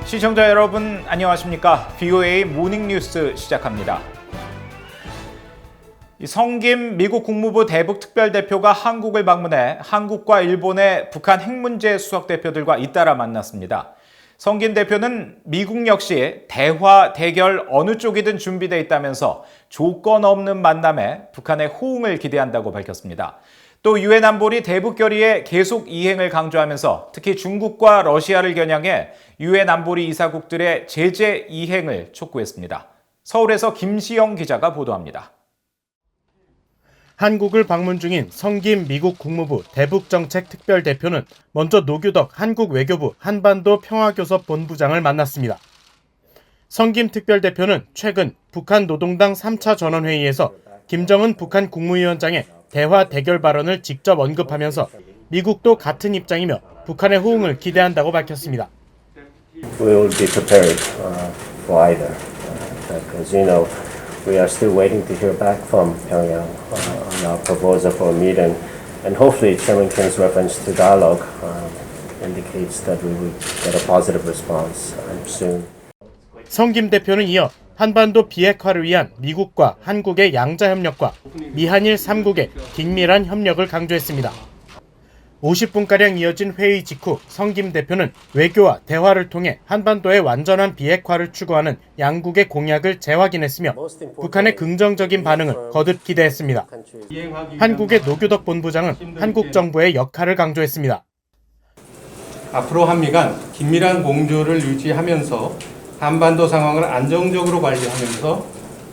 시청자 여러분 안녕하십니까? VOA 모닝뉴스 시작합니다. 성김 미국 국무부 대북 특별대표가 한국을 방문해 한국과 일본의 북한 핵 문제 수석대표들과 잇따라 만났습니다. 성김 대표는 미국 역시 대화, 대결 어느 쪽이든 준비돼 있다면서 조건 없는 만남에 북한의 호응을 기대한다고 밝혔습니다. 또 유엔 안보리 대북 결의의 계속 이행을 강조하면서 특히 중국과 러시아를 겨냥해 유엔 안보리 이사국들의 제재 이행을 촉구했습니다. 서울에서 김시영 기자가 보도합니다. 한국을 방문 중인 성김 미국 국무부 대북정책 특별대표는 먼저 노규덕 한국 외교부 한반도 평화교섭 본부장을 만났습니다. 성김 특별대표는 최근 북한 노동당 3차 전원회의에서 김정은 북한 국무위원장의 대화 대결 발언을 직접 언급하면서 미국도 같은 입장이며 북한의 호응을 기대한다고 밝혔습니다. We will be prepared for either. As you know, we are still waiting to hear back from Pyongyang on our proposal for a meeting, and hopefully Chairman Kim's reference to dialogue indicates that we will get a positive response soon. 성김 대표는 이어 한반도 비핵화를 위한 미국과 한국의 양자 협력과 미한일 3국의 긴밀한 협력을 강조했습니다. 50분가량 이어진 회의 직후 성김 대표는 외교와 대화를 통해 한반도의 완전한 비핵화를 추구하는 양국의 공약을 재확인했으며 북한의 긍정적인 반응을 거듭 기대했습니다. 한국의 노규덕 본부장은 한국 정부의 역할을 강조했습니다. 앞으로 한미 간 긴밀한 공조를 유지하면서 한반도 상황을 안정적으로 관리하면서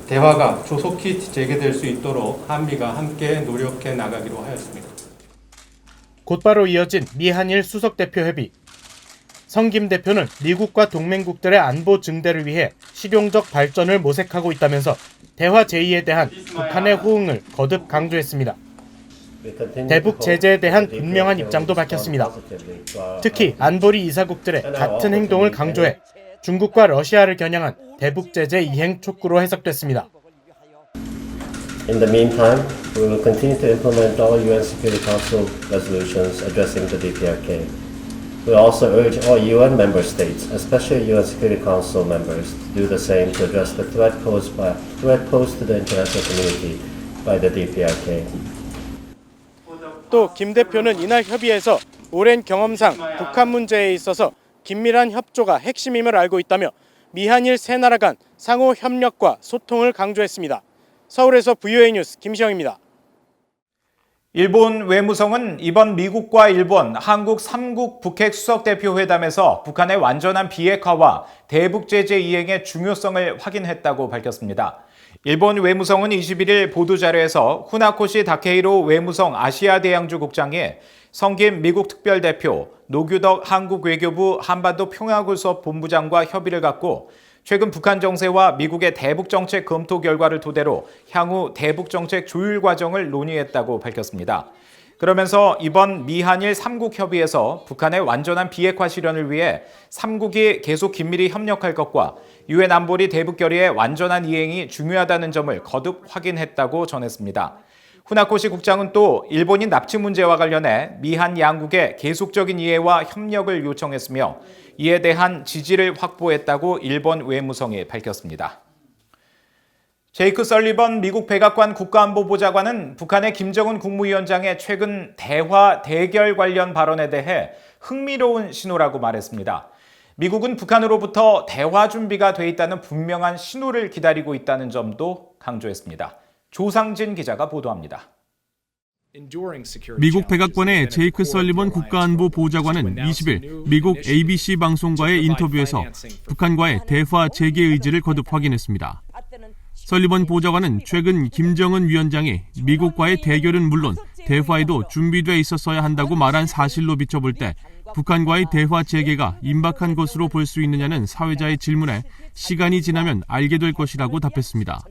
대화가 조속히 재개될 수 있도록 한미가 함께 노력해 나가기로 하였습니다. 곧바로 이어진 미한일 수석대표 협의. 성김 대표는 미국과 동맹국들의 안보 증대를 위해 실용적 발전을 모색하고 있다면서 대화 제의에 대한 북한의 호응을 거듭 강조했습니다. 대북 제재에 대한 분명한 입장도 밝혔습니다. 특히 안보리 이사국들의 같은 행동을 강조해 중국과 러시아를 겨냥한 대북 제재 이행 촉구로 해석됐습니다. In the meantime, we will continue to implement all UN Security Council resolutions addressing the DPRK. We also urge all UN member states, especially UN Security Council members, to do the same to address the threat posed to the international community by the DPRK. 또 김 대표는 이날 협의에서 오랜 경험상 북한 문제에 있어서 긴밀한 협조가 핵심임을 알고 있다며 미한일 세 나라 간 상호 협력과 소통을 강조했습니다. 서울에서 VOA 뉴스 김시영입니다. 일본 외무성은 이번 미국과 일본, 한국 3국 북핵 수석대표 회담에서 북한의 완전한 비핵화와 대북 제재 이행의 중요성을 확인했다고 밝혔습니다. 일본 외무성은 21일 보도자료에서 후나코시 다케이로 외무성 아시아대양주 국장이 성김 미국 특별대표, 노규덕 한국 외교부 한반도 평화교섭 본부장과 협의를 갖고 최근 북한 정세와 미국의 대북정책 검토 결과를 토대로 향후 대북정책 조율 과정을 논의했다고 밝혔습니다. 그러면서 이번 미한일 3국 협의에서 북한의 완전한 비핵화 실현을 위해 3국이 계속 긴밀히 협력할 것과 유엔 안보리 대북 결의의 완전한 이행이 중요하다는 점을 거듭 확인했다고 전했습니다. 후나코시 국장은 또 일본인 납치 문제와 관련해 미한 양국의 계속적인 이해와 협력을 요청했으며 이에 대한 지지를 확보했다고 일본 외무성이 밝혔습니다. 제이크 설리번 미국 백악관 국가안보보좌관은 북한의 김정은 국무위원장의 최근 대화, 대결 관련 발언에 대해 흥미로운 신호라고 말했습니다. 미국은 북한으로부터 대화 준비가 돼 있다는 분명한 신호를 기다리고 있다는 점도 강조했습니다. 조상진 기자가 보도합니다. 미국 백악관의 제이크 설리번 국가안보 보좌관은 20일 미국 ABC 방송과의 인터뷰에서 북한과의 대화 재개 의지를 거듭 확인했습니다. 설리번 보좌관은 최근 김정은 위원장이 미국과의 대결은 물론 대화에도 준비돼 있었어야 한다고 말한 사실로 비춰볼 때 북한과의 대화 재개가 임박한 것으로 볼 수 있느냐는 사회자의 질문에 시간이 지나면 알게 될 것이라고 답했습니다.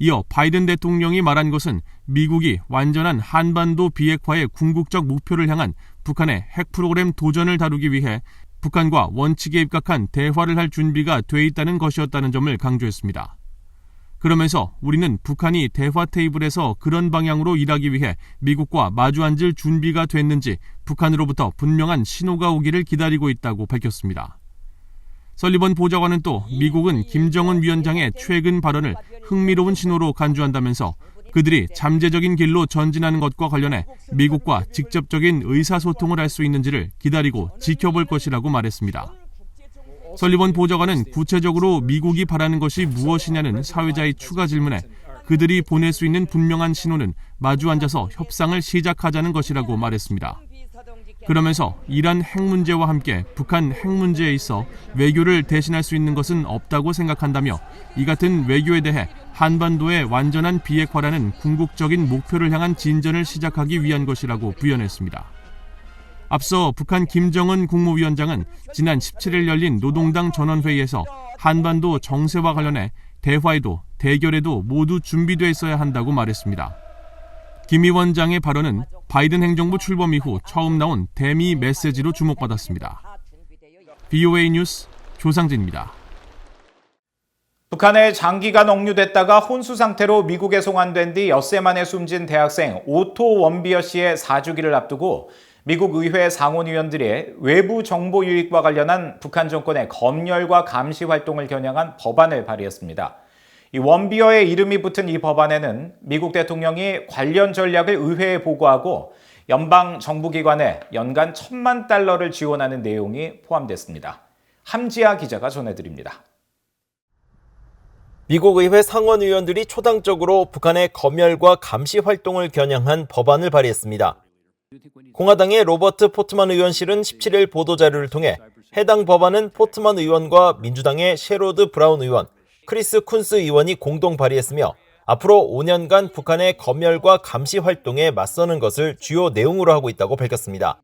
이어 바이든 대통령이 말한 것은 미국이 완전한 한반도 비핵화의 궁극적 목표를 향한 북한의 핵 프로그램 도전을 다루기 위해 북한과 원칙에 입각한 대화를 할 준비가 돼 있다는 것이었다는 점을 강조했습니다. 그러면서 우리는 북한이 대화 테이블에서 그런 방향으로 일하기 위해 미국과 마주 앉을 준비가 됐는지 북한으로부터 분명한 신호가 오기를 기다리고 있다고 밝혔습니다. 설리번 보좌관은 또 미국은 김정은 위원장의 최근 발언을 흥미로운 신호로 간주한다면서 그들이 잠재적인 길로 전진하는 것과 관련해 미국과 직접적인 의사소통을 할 수 있는지를 기다리고 지켜볼 것이라고 말했습니다. 설리번 보좌관은 구체적으로 미국이 바라는 것이 무엇이냐는 사회자의 추가 질문에 그들이 보낼 수 있는 분명한 신호는 마주 앉아서 협상을 시작하자는 것이라고 말했습니다. 그러면서 이란 핵 문제와 함께 북한 핵 문제에 있어 외교를 대신할 수 있는 것은 없다고 생각한다며 이 같은 외교에 대해 한반도의 완전한 비핵화라는 궁극적인 목표를 향한 진전을 시작하기 위한 것이라고 부연했습니다. 앞서 북한 김정은 국무위원장은 지난 17일 열린 노동당 전원회의에서 한반도 정세와 관련해 대화에도 대결에도 모두 준비돼 있어야 한다고 말했습니다. 김 위원장의 발언은 바이든 행정부 출범 이후 처음 나온 대미 메시지로 주목받았습니다. VOA 뉴스 조상진입니다. 북한에 장기간 억류됐다가 혼수 상태로 미국에 송환된 뒤 엿새 만에 숨진 대학생 오토 원비어 씨의 4주기를 앞두고 미국 의회 상원의원들이 외부 정보 유익과 관련한 북한 정권의 검열과 감시 활동을 겨냥한 법안을 발의했습니다. 이 원비어의 이름이 붙은 이 법안에는 미국 대통령이 관련 전략을 의회에 보고하고 연방 정부기관에 연간 $1,000만 지원하는 내용이 포함됐습니다. 함지아 기자가 전해드립니다. 미국 의회 상원의원들이 초당적으로 북한의 검열과 감시 활동을 겨냥한 법안을 발의했습니다. 공화당의 로버트 포트만 의원실은 17일 보도자료를 통해 해당 법안은 포트만 의원과 민주당의 셰로드 브라운 의원, 크리스 쿤스 의원이 공동 발의했으며 앞으로 5년간 북한의 검열과 감시 활동에 맞서는 것을 주요 내용으로 하고 있다고 밝혔습니다.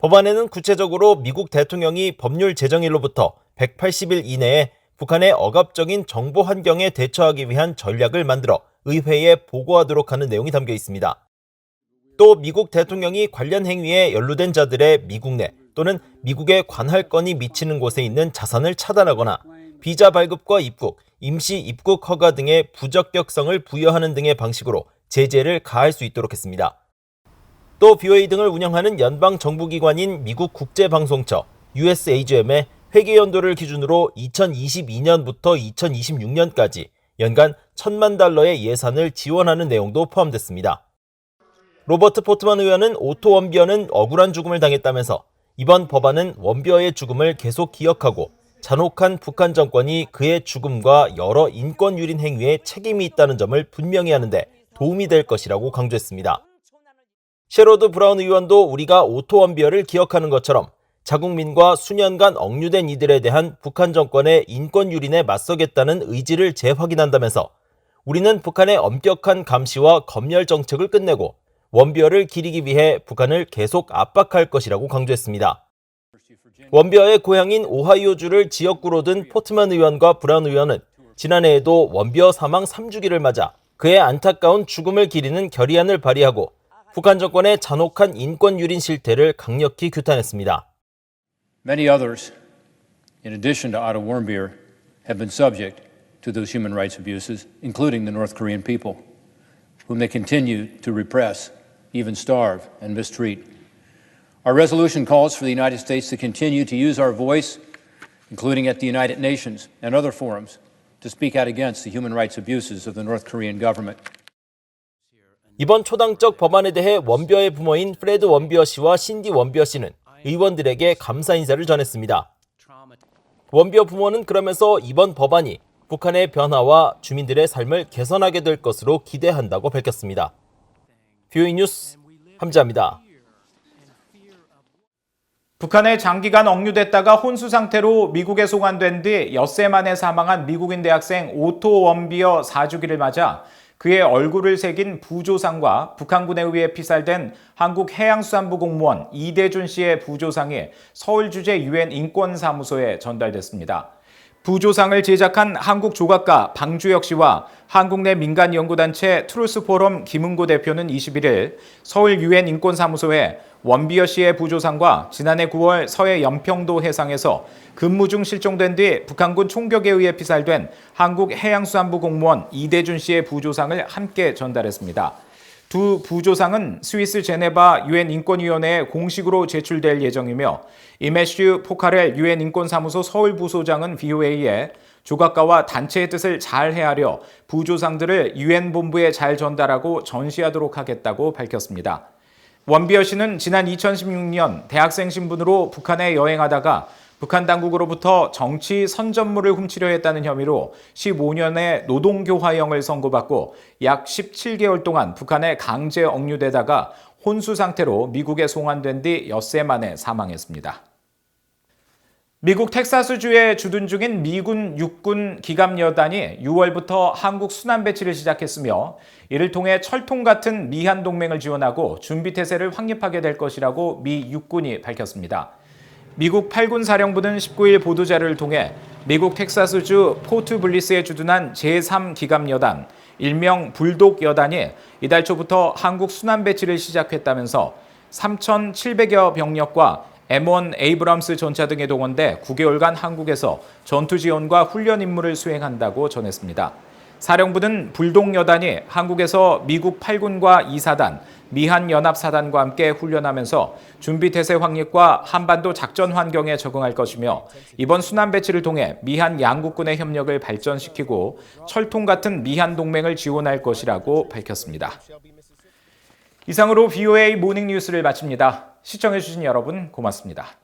법안에는 구체적으로 미국 대통령이 법률 제정일로부터 180일 이내에 북한의 억압적인 정보 환경에 대처하기 위한 전략을 만들어 의회에 보고하도록 하는 내용이 담겨 있습니다. 또 미국 대통령이 관련 행위에 연루된 자들의 미국 내 또는 미국에 관할 건이 미치는 곳에 있는 자산을 차단하거나 비자 발급과 입국, 임시 입국 허가 등의 부적격성을 부여하는 등의 방식으로 제재를 가할 수 있도록 했습니다. 또 BOA 등을 운영하는 연방 정부기관인 미국 국제방송처 USAGM의 회계 연도를 기준으로 2022년부터 2026년까지 연간 $1,000만 예산을 지원하는 내용도 포함됐습니다. 로버트 포트만 의원은 오토 원비어는 억울한 죽음을 당했다면서 이번 법안은 원비어의 죽음을 계속 기억하고 잔혹한 북한 정권이 그의 죽음과 여러 인권 유린 행위에 책임이 있다는 점을 분명히 하는데 도움이 될 것이라고 강조했습니다. 셰로드 브라운 의원도 우리가 오토 원비어를 기억하는 것처럼 자국민과 수년간 억류된 이들에 대한 북한 정권의 인권 유린에 맞서겠다는 의지를 재확인한다면서 우리는 북한의 엄격한 감시와 검열 정책을 끝내고 원비어를 기리기 위해 북한을 계속 압박할 것이라고 강조했습니다. 원비어의 고향인 오하이오주를 지역구로 둔 포트만 의원과 브라운 의원은 지난해에도 원비어 사망 3주기를 맞아 그의 안타까운 죽음을 기리는 결의안을 발의하고 북한 정권의 잔혹한 인권 유린 실태를 강력히 규탄했습니다. Many others, in addition to Otto Warmbier, have been subject to those human rights abuses, including the North Korean people, whom they continue to repress, even starve and mistreat. Our resolution calls for the United States to continue to use our voice, including at the United Nations and other forums, to speak out against the human rights abuses of the North Korean government. 이번 초당적 법안에 대해 원비어의 부모인 프레드 원비어 씨와 신디 원비어 씨는 의원들에게 감사 인사를 전했습니다. 원비어 부모는 그러면서 이번 법안이 북한의 변화와 주민들의 삶을 개선하게 될 것으로 기대한다고 밝혔습니다. VOA 뉴스 함지아입니다. 북한에 장기간 억류됐다가 혼수 상태로 미국에 송환된 뒤 엿새 만에 사망한 미국인 대학생 오토 원비어 4주기를 맞아 그의 얼굴을 새긴 부조상과 북한군에 의해 피살된 한국 해양수산부 공무원 이대준 씨의 부조상이 서울주재 UN 인권사무소에 전달됐습니다. 부조상을 제작한 한국 조각가 방주혁 씨와 한국 내 민간 연구단체 트루스포럼 김은고 대표는 21일 서울 UN 인권사무소에 원비어 씨의 부조상과 지난해 9월 서해 연평도 해상에서 근무 중 실종된 뒤 북한군 총격에 의해 피살된 한국 해양수산부 공무원 이대준 씨의 부조상을 함께 전달했습니다. 두 부조상은 스위스 제네바 유엔 인권위원회에 공식으로 제출될 예정이며 이매슈 포카렐 유엔 인권사무소 서울 부소장은 VOA에 조각가와 단체의 뜻을 잘 헤아려 부조상들을 유엔 본부에 잘 전달하고 전시하도록 하겠다고 밝혔습니다. 원비어 씨는 지난 2016년 대학생 신분으로 북한에 여행하다가 북한 당국으로부터 정치 선전물을 훔치려 했다는 혐의로 15년의 노동교화형을 선고받고 약 17개월 동안 북한에 강제 억류되다가 혼수 상태로 미국에 송환된 뒤 엿새 만에 사망했습니다. 미국 텍사스주에 주둔 중인 미군 육군 기갑여단이 6월부터 한국 순환 배치를 시작했으며 이를 통해 철통 같은 미한 동맹을 지원하고 준비태세를 확립하게 될 것이라고 미 육군이 밝혔습니다. 미국 8군 사령부는 19일 보도자료를 통해 미국 텍사스주 포트 블리스에 주둔한 제3기갑여단, 일명 불독 여단이 이달 초부터 한국 순환 배치를 시작했다면서 3,700여 병력과 M1 에이브람스 전차 등에 동원돼 9개월간 한국에서 전투 지원과 훈련 임무를 수행한다고 전했습니다. 사령부는 불독 여단이 한국에서 미국 8군과 2사단, 미한연합사단과 함께 훈련하면서 준비태세 확립과 한반도 작전 환경에 적응할 것이며 이번 순환 배치를 통해 미한 양국군의 협력을 발전시키고 철통 같은 미한 동맹을 지원할 것이라고 밝혔습니다. 이상으로 VOA 모닝 뉴스를 마칩니다. 시청해주신 여러분 고맙습니다.